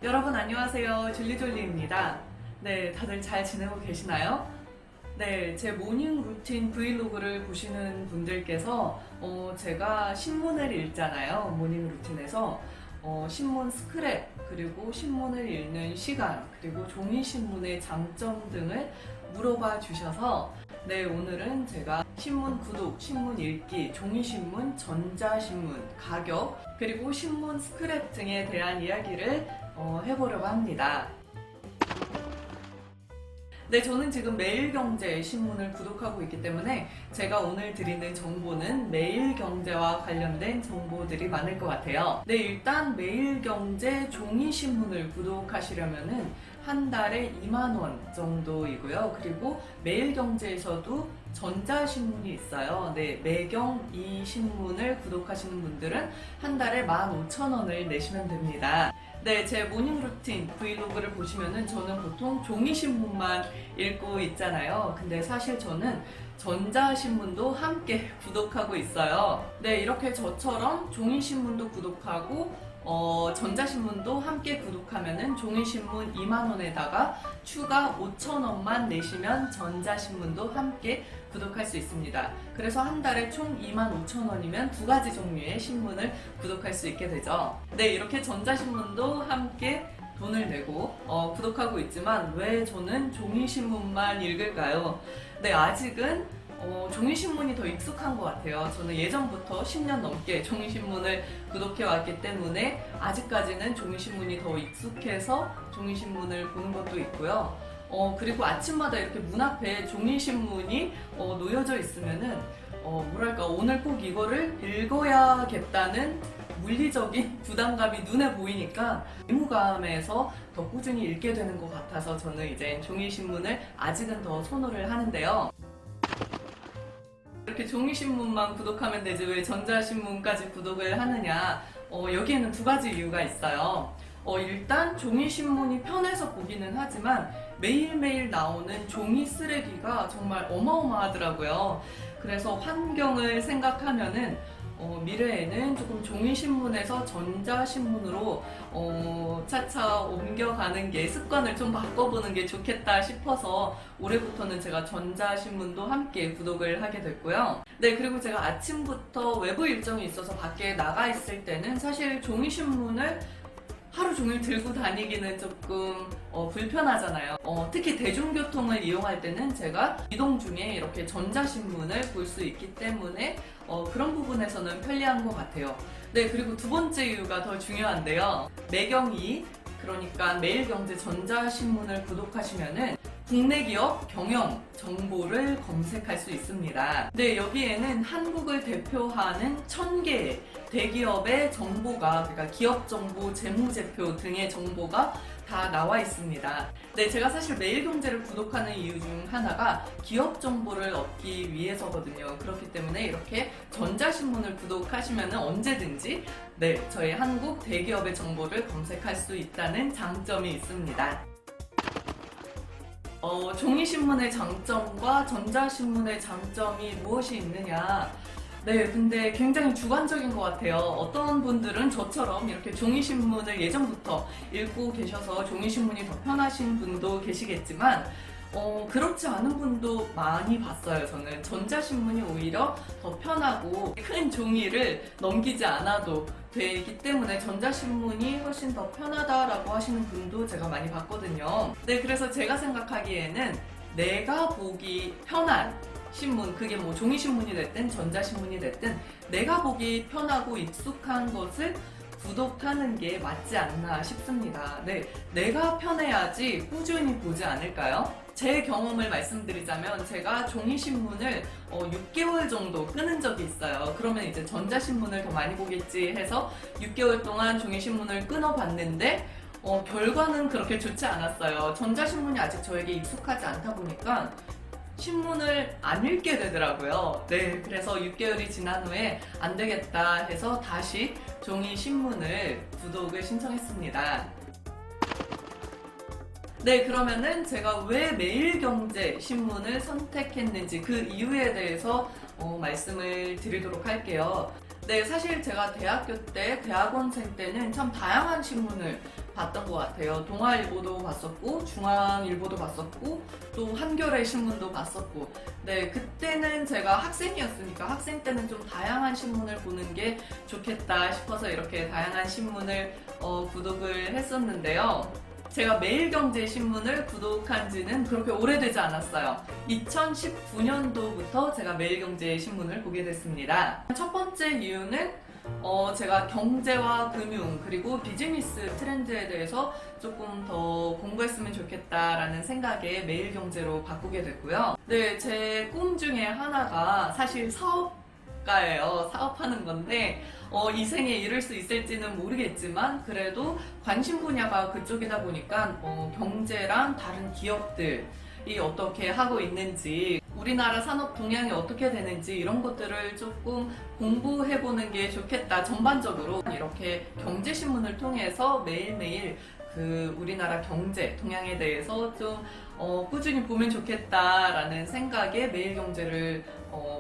여러분 안녕하세요. 줄리졸리입니다. 네, 다들 잘 지내고 계시나요? 네, 제 모닝 루틴 브이로그를 보시는 분들께서 제가 신문을 읽잖아요. 모닝 루틴에서 신문 스크랩, 그리고 신문을 읽는 시간, 그리고 종이 신문의 장점 등을 물어봐 주셔서 네, 오늘은 제가 신문 구독, 신문 읽기, 종이신문, 전자신문, 가격, 그리고 신문 스크랩 등에 대한 이야기를 해보려고 합니다. 네, 저는 지금 매일경제 신문을 구독하고 있기 때문에 제가 오늘 드리는 정보는 매일경제와 관련된 정보들이 많을 것 같아요. 네, 일단 매일경제 종이신문을 구독하시려면은 한 달에 2만 원 정도이고요. 그리고 매일경제에서도 전자신문이 있어요. 네, 매경 이 신문을 구독하시는 분들은 한 달에 15,000원을 내시면 됩니다. 네, 제 모닝 루틴 브이로그를 보시면은 저는 보통 종이신문만 읽고 있잖아요. 근데 사실 저는 전자신문도 함께 구독하고 있어요. 네, 이렇게 저처럼 종이신문도 구독하고 전자신문도 함께 구독하면은 종이신문 2만원에다가 추가 5,000원만 내시면 전자신문도 함께 구독할 수 있습니다. 그래서 한 달에 총 25,000원이면 두 가지 종류의 신문을 구독할 수 있게 되죠. 네, 이렇게 전자신문도 함께 돈을 내고 구독하고 있지만 왜 저는 종이신문만 읽을까요? 네, 아직은 종이신문이 더 익숙한 것 같아요. 저는 예전부터 10년 넘게 종이신문을 구독해왔기 때문에 아직까지는 종이신문이 더 익숙해서 종이신문을 보는 것도 있고요. 그리고 아침마다 이렇게 문 앞에 종이신문이 놓여져 있으면은 뭐랄까, 오늘 꼭 이거를 읽어야겠다는 물리적인 부담감이 눈에 보이니까 의무감에서 더 꾸준히 읽게 되는 것 같아서 저는 이제 종이신문을 아직은 더 선호를 하는데요. 이렇게 종이신문만 구독하면 되지 왜 전자신문까지 구독을 하느냐? 여기에는 두 가지 이유가 있어요. 일단 종이신문이 편해서 보기는 하지만 매일매일 나오는 종이 쓰레기가 정말 어마어마하더라고요. 그래서 환경을 생각하면은 미래에는 조금 종이신문에서 전자신문으로 차차 옮겨가는 게 습관을 좀 바꿔보는 게 좋겠다 싶어서 올해부터는 제가 전자신문도 함께 구독을 하게 됐고요. 네, 그리고 제가 아침부터 외부 일정이 있어서 밖에 나가 있을 때는 사실 종이신문을 하루 종일 들고 다니기는 조금 불편하잖아요. 특히 대중교통을 이용할 때는 제가 이동 중에 이렇게 전자신문을 볼 수 있기 때문에 그런 부분에서는 편리한 것 같아요. 네, 그리고 두 번째 이유가 더 중요한데요. 매경이, 그러니까 매일경제 전자신문을 구독하시면은 국내 기업 경영 정보를 검색할 수 있습니다. 네, 여기에는 한국을 대표하는 1000개의 대기업의 정보가, 그러니까 기업 정보, 재무제표 등의 정보가 다 나와 있습니다. 네, 제가 사실 매일경제를 구독하는 이유 중 하나가 기업 정보를 얻기 위해서거든요. 그렇기 때문에 이렇게 전자신문을 구독하시면 언제든지 네, 저희 한국 대기업의 정보를 검색할 수 있다는 장점이 있습니다. 종이신문의 장점과 전자신문의 장점이 무엇이 있느냐? 네, 근데 굉장히 주관적인 것 같아요. 어떤 분들은 저처럼 이렇게 종이신문을 예전부터 읽고 계셔서 종이신문이 더 편하신 분도 계시겠지만, 그렇지 않은 분도 많이 봤어요. 저는 전자신문이 오히려 더 편하고 큰 종이를 넘기지 않아도 되기 때문에 전자신문이 훨씬 더 편하다라고 하시는 분도 제가 많이 봤거든요. 네, 그래서 제가 생각하기에는 내가 보기 편한 신문, 그게 뭐 종이신문이 됐든 전자신문이 됐든 내가 보기 편하고 익숙한 것을 구독하는 게 맞지 않나 싶습니다. 네, 내가 편해야지 꾸준히 보지 않을까요? 제 경험을 말씀드리자면 제가 종이신문을 6개월 정도 끊은 적이 있어요. 그러면 이제 전자신문을 더 많이 보겠지 해서 6개월 동안 종이신문을 끊어봤는데 결과는 그렇게 좋지 않았어요. 전자신문이 아직 저에게 익숙하지 않다 보니까 신문을 안 읽게 되더라고요. 네, 그래서 6개월이 지난 후에 안 되겠다 해서 다시 종이 신문을 구독을 신청했습니다. 네, 그러면은 제가 왜 매일경제 신문을 선택했는지 그 이유에 대해서 말씀을 드리도록 할게요. 네, 사실 제가 대학교 때, 대학원생 때는 참 다양한 신문을 봤던 것 같아요. 동아일보도 봤었고, 중앙일보도 봤었고, 또 한겨레 신문도 봤었고. 네, 그때는 제가 학생이었으니까 학생 때는 좀 다양한 신문을 보는 게 좋겠다 싶어서 이렇게 다양한 신문을 구독을 했었는데요. 제가 매일경제신문을 구독한 지는 그렇게 오래되지 않았어요. 2019년도부터 제가 매일경제신문을 보게 됐습니다. 첫 번째 이유는 제가 경제와 금융 그리고 비즈니스 트렌드에 대해서 조금 더 공부했으면 좋겠다라는 생각에 매일경제로 바꾸게 됐고요. 네, 제 꿈 중에 하나가 사실 사업가예요. 사업하는 건데 이 생에 이룰 수 있을지는 모르겠지만 그래도 관심 분야가 그쪽이다 보니까 경제랑 다른 기업들이 어떻게 하고 있는지, 우리나라 산업 동향이 어떻게 되는지 이런 것들을 조금 공부해보는 게 좋겠다. 전반적으로 이렇게 경제신문을 통해서 매일매일 그 우리나라 경제 동향에 대해서 좀 꾸준히 보면 좋겠다라는 생각에 매일경제를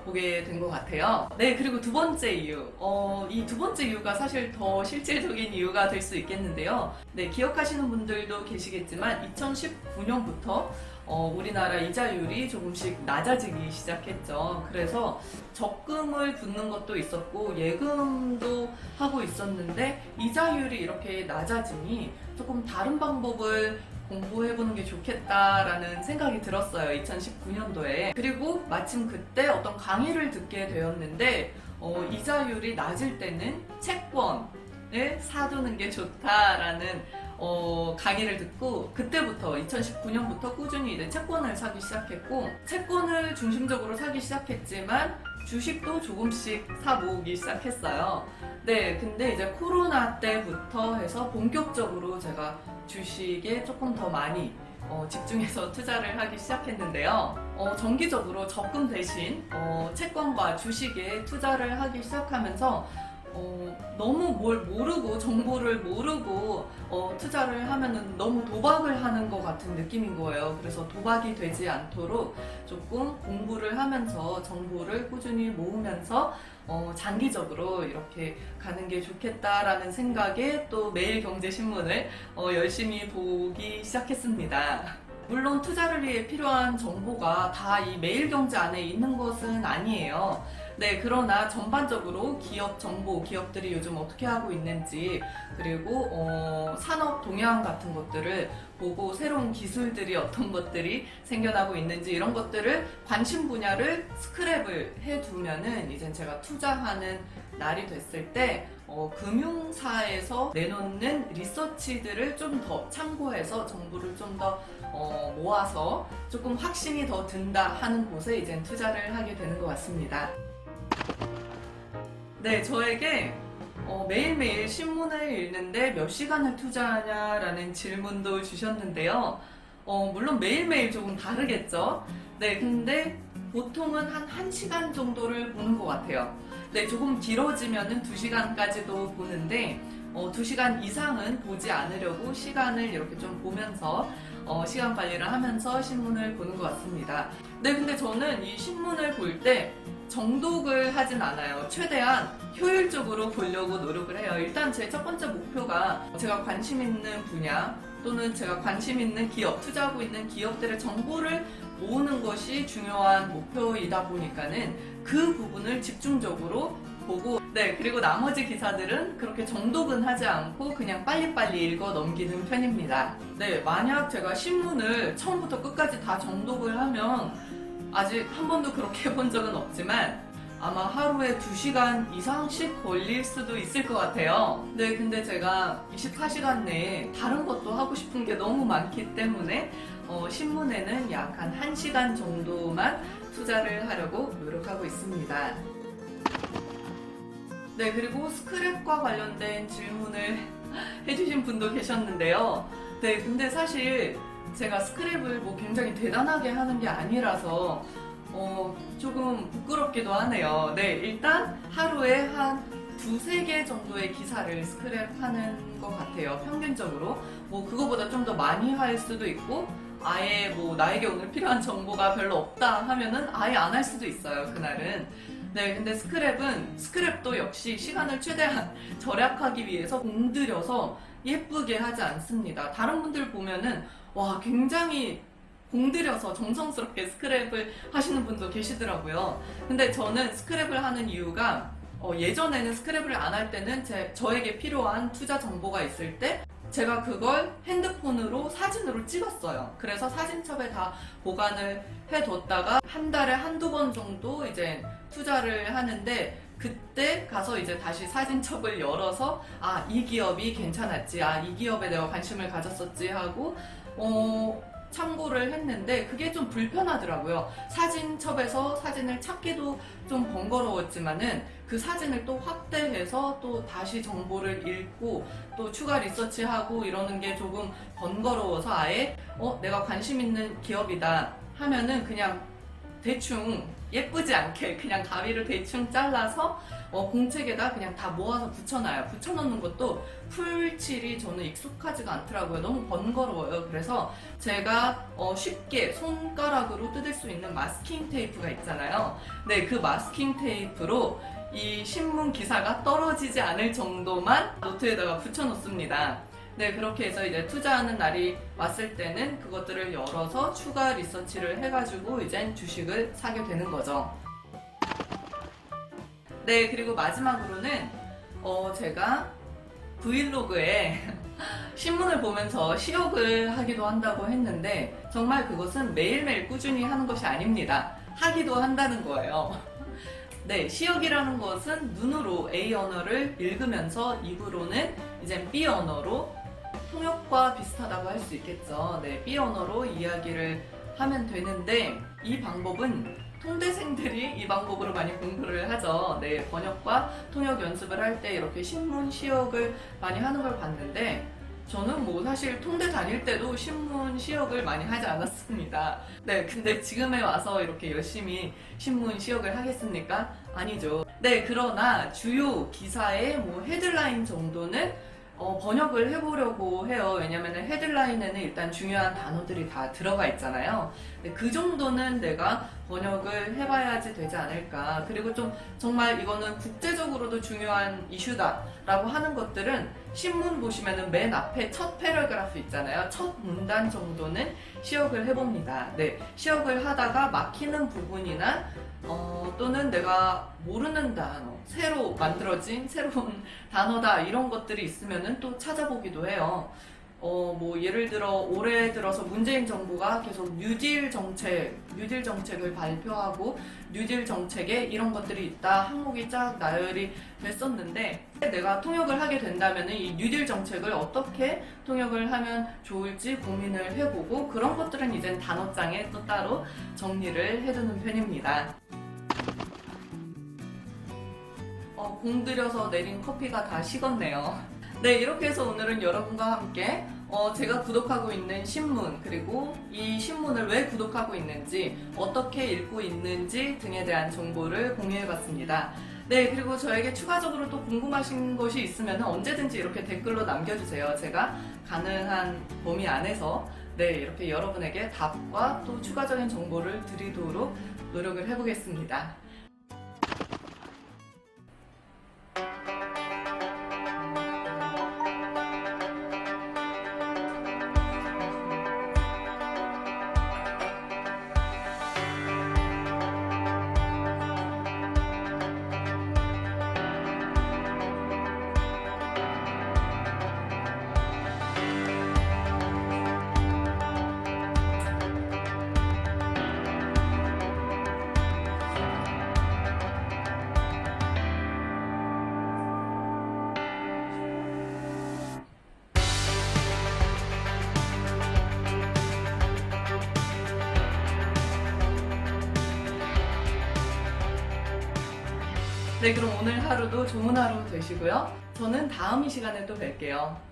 보게 된 것 같아요. 네, 그리고 두 번째 이유. 이 두 번째 이유가 사실 더 실질적인 이유가 될 수 있겠는데요. 네, 기억하시는 분들도 계시겠지만 2019년부터 우리나라 이자율이 조금씩 낮아지기 시작했죠. 그래서 적금을 붓는 것도 있었고 예금도 하고 있었는데 이자율이 이렇게 낮아지니 조금 다른 방법을 공부해보는 게 좋겠다라는 생각이 들었어요. 2019년도에. 그리고 마침 그때 어떤 강의를 듣게 되었는데 이자율이 낮을 때는 채권을 사두는 게 좋다라는 강의를 듣고 그때부터 2019년부터 꾸준히 이제 채권을 사기 시작했고, 채권을 중심적으로 사기 시작했지만 주식도 조금씩 사 모으기 시작했어요. 네, 근데 이제 코로나 때부터 해서 본격적으로 제가 주식에 조금 더 많이 집중해서 투자를 하기 시작했는데요. 정기적으로 적금 대신 채권과 주식에 투자를 하기 시작하면서 너무 뭘 모르고 정보를 모르고 투자를 하면은 너무 도박을 하는 것 같은 느낌인 거예요. 그래서 도박이 되지 않도록 조금 공부를 하면서 정보를 꾸준히 모으면서 장기적으로 이렇게 가는 게 좋겠다라는 생각에 또 매일경제신문을 열심히 보기 시작했습니다. 물론 투자를 위해 필요한 정보가 다 이 매일경제 안에 있는 것은 아니에요. 네, 그러나 전반적으로 기업 정보, 기업들이 요즘 어떻게 하고 있는지, 그리고 산업 동향 같은 것들을 보고 새로운 기술들이 어떤 것들이 생겨나고 있는지 이런 것들을 관심 분야를 스크랩을 해두면은 이제 제가 투자하는 날이 됐을 때 금융사에서 내놓는 리서치들을 좀 더 참고해서 정보를 좀 더 모아서 조금 확신이 더 든다 하는 곳에 이제 투자를 하게 되는 것 같습니다. 네, 저에게 매일매일 신문을 읽는데 몇 시간을 투자하냐라는 질문도 주셨는데요. 물론 매일매일 조금 다르겠죠. 네, 근데 보통은 한 1시간 정도를 보는 것 같아요. 네, 조금 길어지면은 2시간까지도 보는데 2시간 이상은 보지 않으려고 시간을 이렇게 좀 보면서 시간 관리를 하면서 신문을 보는 것 같습니다. 네, 근데 저는 이 신문을 볼 때 정독을 하진 않아요. 최대한 효율적으로 보려고 노력을 해요. 일단 제 첫 번째 목표가 제가 관심 있는 분야 또는 제가 관심 있는 기업, 투자하고 있는 기업들의 정보를 모으는 것이 중요한 목표이다 보니까는 그 부분을 집중적으로 보고, 네, 그리고 나머지 기사들은 그렇게 정독은 하지 않고 그냥 빨리빨리 읽어 넘기는 편입니다. 네, 만약 제가 신문을 처음부터 끝까지 다 정독을 하면 아직 한 번도 그렇게 해본 적은 없지만 아마 하루에 2시간 이상씩 걸릴 수도 있을 것 같아요. 네, 근데 제가 24시간 내에 다른 것도 하고 싶은 게 너무 많기 때문에 신문에는 약 한 1시간 정도만 투자를 하려고 노력하고 있습니다. 네, 그리고 스크랩과 관련된 질문을 해주신 분도 계셨는데요. 네, 근데 사실 제가 스크랩을 뭐 굉장히 대단하게 하는 게 아니라서 조금 부끄럽기도 하네요. 네, 일단 하루에 한 2-3개 정도의 기사를 스크랩하는 것 같아요. 평균적으로. 뭐 그거보다 좀 더 많이 할 수도 있고 아예 뭐 나에게 오늘 필요한 정보가 별로 없다 하면은 아예 안 할 수도 있어요, 그날은. 네, 근데 스크랩도 역시 시간을 최대한 절약하기 위해서 공들여서 예쁘게 하지 않습니다. 다른 분들 보면은 와 굉장히 공들여서 정성스럽게 스크랩을 하시는 분도 계시더라고요. 근데 저는 스크랩을 하는 이유가 예전에는 스크랩을 안 할 때는 저에게 필요한 투자 정보가 있을 때 제가 그걸 핸드폰으로 사진으로 찍었어요. 그래서 사진첩에 다 보관을 해뒀다가 한 달에 한두 번 정도 이제 투자를 하는데 그때 가서 이제 다시 사진첩을 열어서 아, 이 기업이 괜찮았지, 아, 이 기업에 내가 관심을 가졌었지 하고 참고를 했는데 그게 좀 불편하더라고요. 사진첩에서 사진을 찾기도 좀 번거로웠지만은 그 사진을 또 확대해서 또 다시 정보를 읽고 또 추가 리서치하고 이러는 게 조금 번거로워서 아예 내가 관심 있는 기업이다 하면은 그냥 대충 예쁘지 않게 그냥 가위를 대충 잘라서 공책에다 그냥 다 모아서 붙여놔요. 붙여놓는 것도 풀칠이 저는 익숙하지가 않더라고요. 너무 번거로워요. 그래서 제가 쉽게 손가락으로 뜯을 수 있는 마스킹 테이프가 있잖아요. 네, 그 마스킹 테이프로 이 신문 기사가 떨어지지 않을 정도만 노트에다가 붙여놓습니다. 네, 그렇게 해서 이제 투자하는 날이 왔을 때는 그것들을 열어서 추가 리서치를 해가지고 이제 주식을 사게 되는 거죠. 네, 그리고 마지막으로는 제가 브이로그에 신문을 보면서 시역을 하기도 한다고 했는데 정말 그것은 매일매일 꾸준히 하는 것이 아닙니다. 하기도 한다는 거예요. 네, 시역이라는 것은 눈으로 A 언어를 읽으면서 입으로는 이제 B 언어로 통역과 비슷하다고 할 수 있겠죠. 네, B 언어로 이야기를 하면 되는데 이 방법은 통대생들이 이 방법으로 많이 공부를 하죠. 네, 번역과 통역 연습을 할 때 이렇게 신문 시역을 많이 하는 걸 봤는데 저는 뭐 사실 통대 다닐 때도 신문 시역을 많이 하지 않았습니다. 네, 근데 지금에 와서 이렇게 열심히 신문 시역을 하겠습니까? 아니죠. 네, 그러나 주요 기사의 뭐 헤드라인 정도는 번역을 해보려고 해요. 왜냐면 헤드라인에는 일단 중요한 단어들이 다 들어가 있잖아요. 그 정도는 내가 번역을 해봐야지 되지 않을까. 그리고 좀 정말 이거는 국제적으로도 중요한 이슈다 라고 하는 것들은 신문 보시면은 맨 앞에 첫 패러그래프 있잖아요. 첫 문단 정도는 시역을 해봅니다. 네, 시역을 하다가 막히는 부분이나 또는 내가 모르는 단어, 새로 만들어진 새로운 단어다 이런 것들이 있으면은 또 찾아보기도 해요. 뭐 예를 들어 올해 들어서 문재인 정부가 계속 뉴딜 정책을 발표하고 뉴딜 정책에 이런 것들이 있다 항목이 쫙 나열이 됐었는데 내가 통역을 하게 된다면은 이 뉴딜 정책을 어떻게 통역을 하면 좋을지 고민을 해보고 그런 것들은 이제 단어장에 또 따로 정리를 해두는 편입니다. 공들여서 내린 커피가 다 식었네요. 네, 이렇게 해서 오늘은 여러분과 함께 제가 구독하고 있는 신문 그리고 이 신문을 왜 구독하고 있는지 어떻게 읽고 있는지 등에 대한 정보를 공유해봤습니다. 네, 그리고 저에게 추가적으로 또 궁금하신 것이 있으면 언제든지 이렇게 댓글로 남겨주세요. 제가 가능한 범위 안에서 네, 이렇게 여러분에게 답과 또 추가적인 정보를 드리도록 노력을 해보겠습니다. 네, 그럼 오늘 하루도 좋은 하루 되시고요. 저는 다음 이 시간에 또 뵐게요.